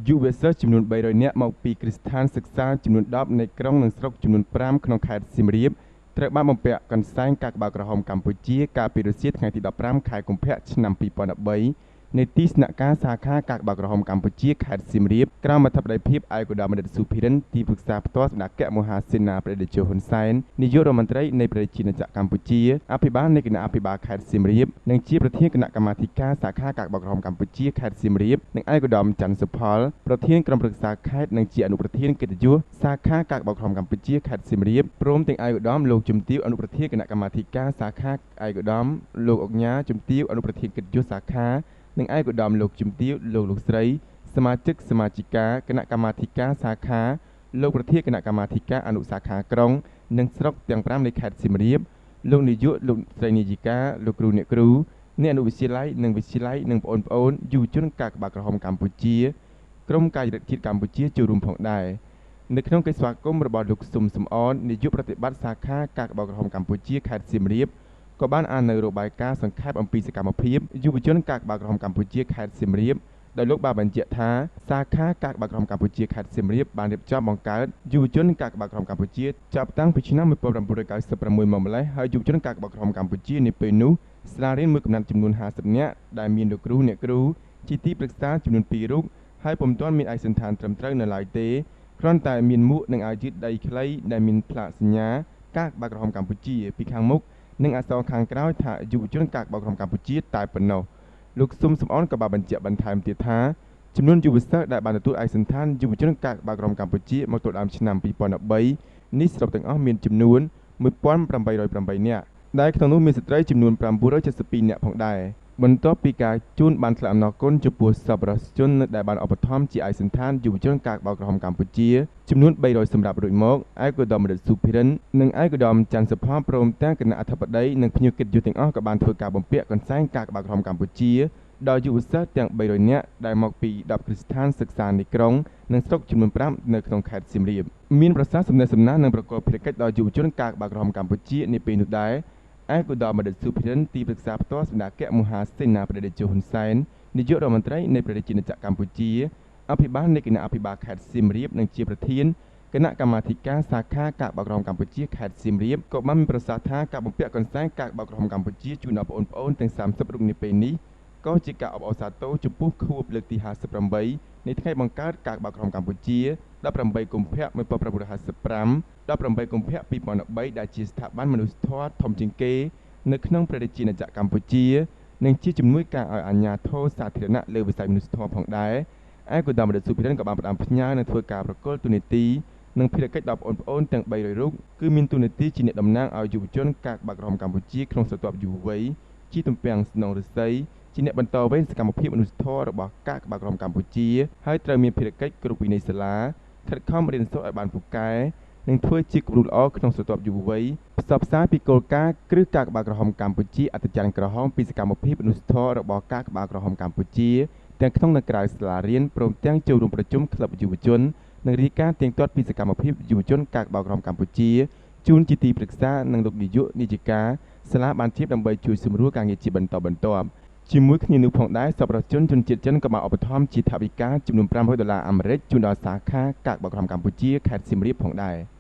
យុវសិស្សចំនួន300នាក់មកពីគ្រឹះស្ថានសិក្សាចំនួន10នៃក្រុងនិងស្រុកចំនួន5ក្នុងខេត្តសៀមរាបត្រូវបានបំពាក់កន្សែងកាកបាទក្រហមកម្ពុជាកាលពីរសៀលថ្ងៃទី15ខែកុម្ភៈឆ្នាំ2013នៃទីស្នាក់ការសាខាកាកបាទក្រហមកម្ពុជាខេត្តសៀមរាបក្រោមអធិបតីភាពឯកឧត្តមបណ្ឌិតសុភិរិនទីប្រឹក្សាផ្ទាល់ស្ដេចអគ្គមហាសេនាបតីតេជោហ៊ុនសែននាយករដ្ឋមន្ត្រីនៃប្រជាជាតិកម្ពុជាអភិបាលនៃគណៈអភិបាលខេត្តសៀមរាបនិងជាប្រធានគណៈកម្មាធិការសាខាកាកបាទក្រហមកម្ពុជាខេត្តសៀមរាបនិងឯកឧត្តមច័ន្ទសុផលប្រធានក្រុមប្រឹក្សាខេត្តនិងជាអនុប្រធានកិត្តិយសសាខាកាកបាទក្រហមកម្ពុជាខេត្តសៀមរាបព្រមទាំងឯកឧត្តមលោកជំទាវអនុប្រធានគណៈកម្មាធិការសាខាឯកឧត្តមលោកអុកញ៉ាជំទាវអនុប្រធានកិត្តិយសសាខានិងឯកឧត្តមលោកជំទាវលោកស្រីសមាជិកសមាជិកាគណៈកម្មាធិការសាខាលោកប្រធានគណៈកម្មាធិការអនុសាខាក្រុងនិងស្រុកទាំង5នៃខេត្តសៀមរាបលោកនាយកលោកស្រីនាយិកាលោកគ្រូអ្នកគ្រូអ្នកអនុវិទ្យាល័យនិងវិទ្យាល័យនិងបងប្អូនយុវជនកាកបាទក្រហមកម្ពុជាក្រុមកាយរដ្ឋជាតិកម្ពុជាចូលរួមផងដែរនៅក្នុងកិច្ចស្វាគមន៍របស់លោកស៊ុំសំអននាយកប្រតិបត្តិសាខាកាកបាទក្រហមកម្ពុជាខេត្តសៀមរាបក៏បានអាននៅរបាយការណ៍សង្ខេបអំពីសកម្មភាពយុវជនកាកបាទក្រហមកម្ពុជាខេត្តសៀមរាបដោយលោកបានបញ្ជាក់ថាសាខាកាកបាទក្រហមកម្ពុជាខេត្តសៀមរាបបានរៀបចំបង្កើតយុវជនកាកបាទក្រហមកម្ពុជាចាប់តាំងពីឆ្នាំ1996មកម្លេះហើយយុវជនកាកបាទក្រហមកម្ពុជានាពេលនោះសាលារៀនមួយកំណាត់ចំនួន50នាក់ដែលមានលោកគ្រូអ្នកគ្រូជាទីប្រឹក្សាចំនួន2រូបហើយពុំទាន់មានឯកសណ្ឋានត្រឹមត្រូវនៅឡើយទេគ្រាន់តែមានមួកនិងអាវយឺតដៃខ្លីដែលមានផ្លាកសញ្ញាកាកបាទក្រហមកម្ពុជាពីខាងមុខនិងអក្សរខាងក្រោយថាយុវជនកាកបាទក្រហមកម្ពុជាតែប៉ុណ្ណោះលោកស៊ុំសំអនក៏បានបញ្ជាក់បន្ថែមទៀតថាចំនួនយុវសិស្សដែលបានទទួលឯកសណ្ឋានយុវជនកាកបាទក្រហមកម្ពុជាមកទល់ដើមឆ្នាំ2013នេះសរុបទាំងអស់មានចំនួន1808នាក់ដែលក្នុងនោះមានស្ត្រីចំនួន972នាក់ផងដែរបន្ទាប់ពីការជូនបានថ្លែងអំណរគុណចំពោះសប្បុរសជនដែលបានឧបត្ថម្ភជាឯកសណ្ឋានយុវជនកាកបាទក្រហមកម្ពុជាចំនួន300សម្រាប់រួចមកឯកឧត្តមបណ្ឌិតសុភិរិននិងឯកឧត្តមច័ន្ទសុផលព្រមទាំងគណៈអធិបតីនិងភ្ញៀវកិត្តិយសទាំងអស់ក៏បានធ្វើការបំពាក់កន្សែងកាកបាទក្រហមកម្ពុជាដល់យុវសិស្សទាំង300នាក់ដែលមកពី10គ្រឹះស្ថានសិក្សានៃក្រុងនិងស្រុកចំនួន5នៅក្នុងខេត្តសៀមរាបមានប្រសាសន៍សំណេះសំណាលនិងប្រកបភារកិច្ចដល់យុវជនកាកបាទក្រហមកម្ពុជានាពេលនោះដែរឯកឧត្តមបណ្ឌិតសុភិរិនទីប្រឹក្សាផ្ទាល់ស្ដេចអគ្គមហាសេនាបតីតេជោហ៊ុនសែននាយករដ្ឋមន្ត្រីនៃប្រជាជាតិកម្ពុជាអភិបាលនៃគណៈអភិបាលខេត្តសៀមរាបនិងជាប្រធានគណៈកម្មាធិការសាខាកាកបាទក្រហមកម្ពុជាខេត្តសៀមរាបក៏បានមានប្រសាសន៍ថាការបំពាក់កន្សែងកាកបាទក្រហមកម្ពុជាជូនដល់បងប្អូនទាំង30រូបនាពេលនេះក៏ជាការអបអរសាទរចំពោះខួបលើកទី58នៃថ្ងៃបង្កើតកាកបាទក្រហមកម្ពុជា18កុម្ភៈ1955 18កុម្ភៈ2013ដែលជាស្ថាប័នមនុស្សធម៌ធំជាងគេនៅក្នុងប្រជាជាតិកម្ពុជានិងជាជំនួយការឲ្យអាជ្ញាធរសាធារណៈលើវិស័យមនុស្សធម៌ផងដែរឯកឧត្តមបណ្ឌិតសុភិរិនក៏បានផ្ដាំផ្ញើនិងធ្វើការប្រគល់ទូនីតិនិងភារកិច្ចដល់បងប្អូនទាំង300រូបគឺមានទូនីតិជាអ្នកតំណាងឲ្យយុវជនកាកបាទក្រហមកម្ពុជាក្នុងស្រទាប់យុវវ័យជាទំពាំងស្នងឫស្សីជាអ្នកបន្តវេនសកម្មភាពមនុស្សធម៌របស់កាកបាទក្រហមកម្ពុជាហើយត្រូវមានភារកិច្ចគ្រប់វិន័យសាលាខិតខំរៀនសូត្រឲ្យបានពូកែនិងធ្វើជាគំរូល្អក្នុងស្រទាប់យុវវ័យផ្សព្វផ្សាយពីគោលការណ៍គ្រឹះកាកបាទក្រហមកម្ពុជាអត្តចរិតក្រហមពីសកម្មភាពមនុស្សធម៌របស់កាកបាទក្រហមកម្ពុជាទាំងក្នុងនិងក្រៅសាលារៀនព្រមទាំងចូលរួមប្រជុំក្លឹបយុវជននិងរាយការណ៍ទៀងទាត់ពីសកម្មភាពយុវជនកាកបាទក្រហមកម្ពុជាជូនជាទីប្រឹក្សានិងលោកនាយកនាយិកាសាលាបានធៀបដើម្បីជួយសម្រួលការងារជាបន្តបន្ទាប់ជាមួយគ្នានោះផងដែរសប្បុរសជនជាតិចិនក៏បានឧបត្ថម្ភជាថវិកាចំនួន$500អាមេរិកជូនដល់សាខាកាកបាទក្រហមកម្ពុជាខេត្តសៀមរាបផងដែរ